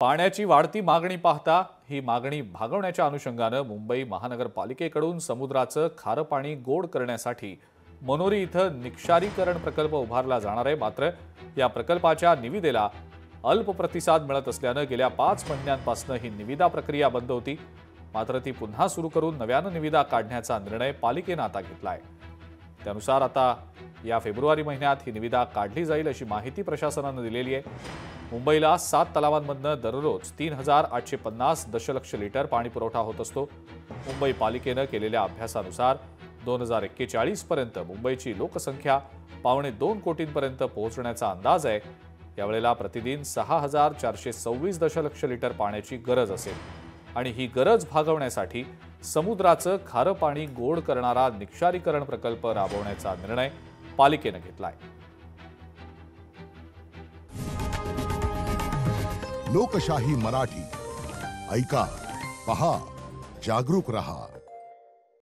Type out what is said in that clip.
पाण्याची वाढती मागणी पाहता ही मागणी भागवण्याच्या अनुषंगाने मुंबई महानगरपालिकेकडून समुद्राचं खारं पाणी गोड करण्यासाठी मनोरी इथं निक्षारीकरण प्रकल्प उभारला जाणार आहे। मात्र या प्रकल्पाच्या निविदेला अल्प प्रतिसाद मिळत असल्याने गेल्या 5 महिन्यांपासून ही निविदा प्रक्रिया बंद होती। मात्र ती पुन्हा सुरू करून नव्याने निविदा काढण्याचा निर्णय पालिकेने आता घेतलाय। त्यानुसार आता या फेब्रुवारी महिन्यात ही निविदा काढली जाईल अशी माहिती प्रशासनाने दिलेली आहे। मुंबईला 7 तलावांमधून दररोज 3850 दशलक्ष लिटर पाणी पुरवठा होत असतो। मुंबई पालिकेने केलेल्या अभ्यासानुसार 2041 पर्यंत मुंबईची लोकसंख्या 1.25 कोटींपर्यंत पोहोचण्याचा अंदाज आहे। यावेळेला प्रतिदिन 6426 दशलक्ष लिटर पाण्याची गरज असेल आणि ही गरज भागवण्यासाठी समुद्राचं खारं पाणी गोड करणारा निक्षारीकरण प्रकल्प राबवण्याचा निर्णय पालिकेने घेतलाय। लोकशाही मराठी ऐका, पहा, जागरूक रहा।